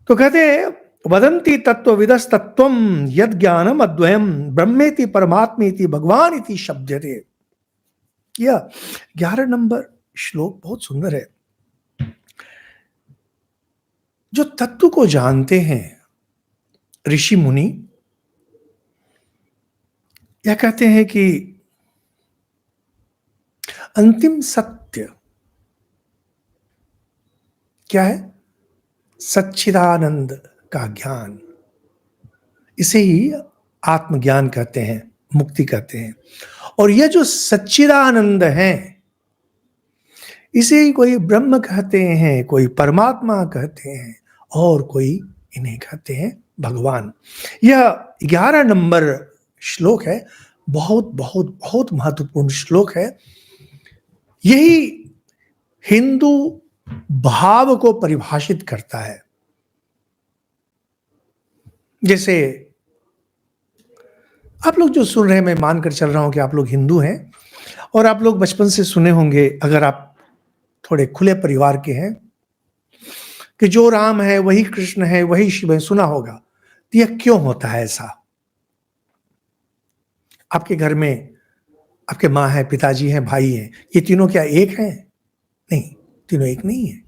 तो कहते हैं वदंती तत्वविदस् तत्वम यद ज्ञानम अद्वयम ब्रह्मेति परमात्मेति भगवान इति शब्दते। यह 11 नंबर श्लोक बहुत सुंदर है। जो तत्व को जानते हैं ऋषि मुनि, यह कहते हैं कि अंतिम सत्य क्या है? सच्चिदानंद का ज्ञान। इसे ही आत्मज्ञान कहते हैं, मुक्ति कहते हैं। और यह जो सच्चिदानंद है, इसे ही कोई ब्रह्म कहते हैं, कोई परमात्मा कहते हैं, और कोई इन्हें कहते हैं भगवान। यह 11 नंबर श्लोक है, बहुत बहुत बहुत महत्वपूर्ण श्लोक है। यही हिंदू भाव को परिभाषित करता है। जैसे आप लोग जो सुन रहे हैं, मैं मानकर चल रहा हूं कि आप लोग हिंदू हैं, और आप लोग बचपन से सुने होंगे, अगर आप थोड़े खुले परिवार के हैं, कि जो राम है वही कृष्ण है, वही शिव है, सुना होगा। तो यह क्यों होता है ऐसा? आपके घर में आपके माँ है, पिताजी हैं, भाई हैं, ये तीनों क्या एक हैं? नहीं, तीनों एक नहीं है।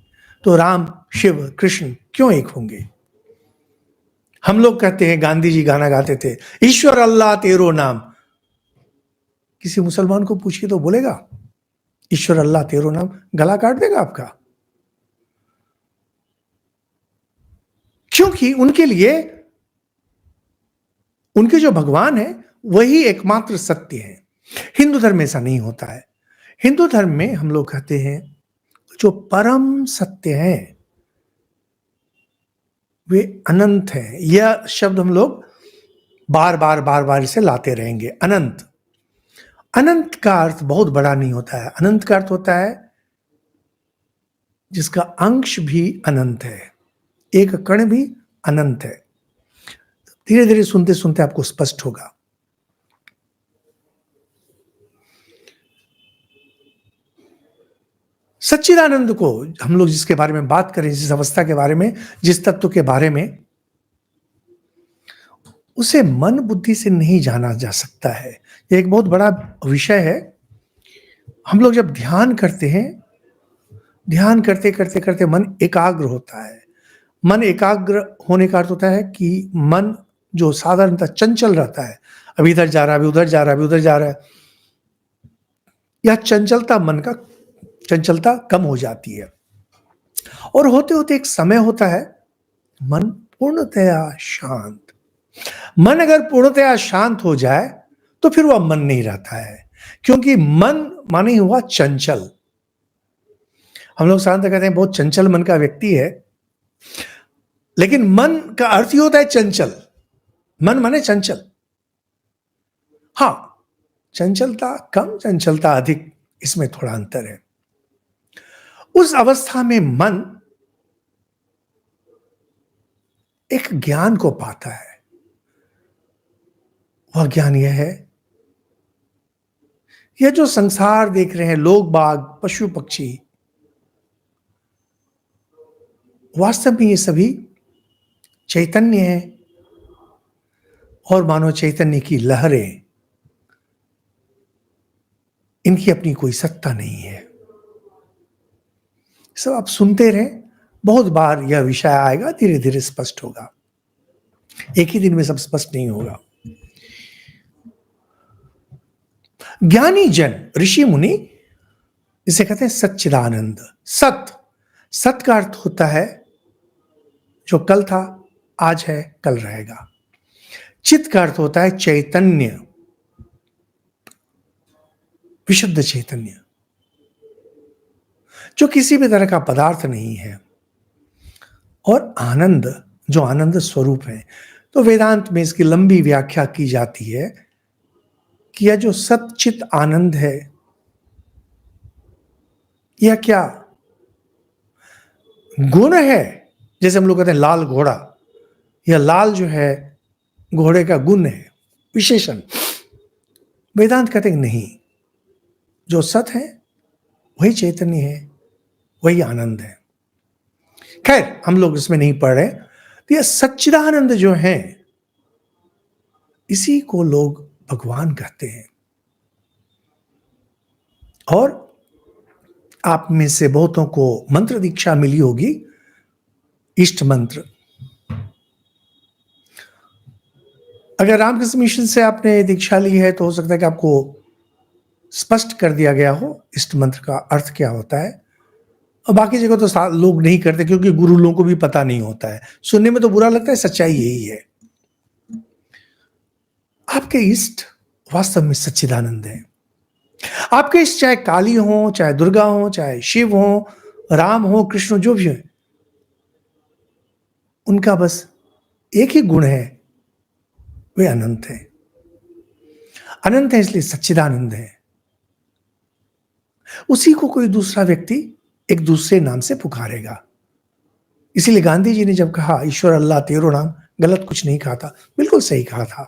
तो राम, शिव, कृष्ण क्यों एक होंगे? हम लोग कहते हैं, गांधी जी गाना गाते थे, ईश्वर अल्लाह तेरो नाम। किसी मुसलमान को पूछिए तो बोलेगा ईश्वर अल्लाह तेरो नाम? गला काट देगा आपका। क्योंकि उनके लिए उनके जो भगवान है वही एकमात्र सत्य है। हिंदू धर्म में ऐसा नहीं होता है। हिंदू धर्म में हम लोग कहते हैं जो परम सत्य है वे अनंत है। यह शब्द हम लोग बार बार इसे लाते रहेंगे। अनंत, अनंत का अर्थ बहुत बड़ा नहीं होता है। अनंत का अर्थ होता है जिसका अंश भी अनंत है, एक कण भी अनंत है। धीरे धीरे सुनते सुनते आपको स्पष्ट होगा। सच्चिदानंद को हम लोग जिसके बारे में बात करें, जिस अवस्था के बारे में, जिस तत्व के बारे में, उसे मन बुद्धि से नहीं जाना जा सकता है। यह एक बहुत बड़ा विषय है। हम लोग जब ध्यान करते हैं, ध्यान करते करते करते मन एकाग्र होता है। मन एकाग्र होने का अर्थ होता है कि मन जो साधारणतः चंचल रहता है, अभी इधर जा रहा है, अभी उधर जा रहा है, अभी उधर जा रहा है, यह चंचलता, मन का चंचलता कम हो जाती है। और होते होते एक समय होता है मन पूर्णतया शांत। मन अगर पूर्णतया शांत हो जाए तो फिर वह मन नहीं रहता है, क्योंकि मन माने हुआ चंचल। हम लोग साधारणतः कहते हैं बहुत चंचल मन का व्यक्ति है, लेकिन मन का अर्थ ही होता है चंचल। मन माने चंचल। हाँ, चंचलता कम, चंचलता अधिक, इसमें थोड़ा अंतर है। उस अवस्था में मन एक ज्ञान को पाता है। वह ज्ञान यह है, यह जो संसार देख रहे हैं, लोग बाग, पशु पक्षी, वास्तव में ये सभी चैतन्य है, और मानो चैतन्य की लहरें। इनकी अपनी कोई सत्ता नहीं है। सब आप सुनते रहे, बहुत बार यह विषय आएगा, धीरे धीरे स्पष्ट होगा। एक ही दिन में सब स्पष्ट नहीं होगा। ज्ञानी जन, ऋषि मुनि, इसे कहते हैं सच्चिदानंद। सत, सत का अर्थ होता है जो कल था, आज है, कल रहेगा। चित का अर्थ होता है चैतन्य, विशुद्ध चैतन्य, जो किसी भी तरह का पदार्थ नहीं है। और आनंद, जो आनंद स्वरूप है। तो वेदांत में इसकी लंबी व्याख्या की जाती है कि यह जो सच्चित आनंद है, यह क्या गुण है? जैसे हम लोग कहते हैं लाल घोड़ा, यह लाल जो है घोड़े का गुण है, विशेषण। वेदांत कहते हैं नहीं, जो सत है वही चैतन्य है, वही आनंद है। खैर, हम लोग इसमें नहीं पढ़ रहे। तो यह सच्चिदानंद जो है, इसी को लोग भगवान कहते हैं। और आप में से बहुतों को मंत्र दीक्षा मिली होगी, इष्ट मंत्र। अगर रामकृष्ण मिशन से आपने दीक्षा ली है तो हो सकता है कि आपको स्पष्ट कर दिया गया हो इष्ट मंत्र का अर्थ क्या होता है। और बाकी जगह तो लोग नहीं करते, क्योंकि गुरु लोगों को भी पता नहीं होता है। सुनने में तो बुरा लगता है, सच्चाई यही है। आपके इष्ट वास्तव में सच्चिदानंद है। आपके इष्ट चाहे काली हो, चाहे दुर्गा हो, चाहे शिव हो, राम हो, कृष्ण, जो भी है, उनका बस एक ही गुण है, वे अनंत है। अनंत है इसलिए सच्चिदानंद है। उसी को कोई दूसरा व्यक्ति एक दूसरे नाम से पुकारेगा। इसीलिए गांधी जी ने जब कहा ईश्वर अल्लाह तेरो नाम, गलत कुछ नहीं कहा था, बिल्कुल सही कहा था।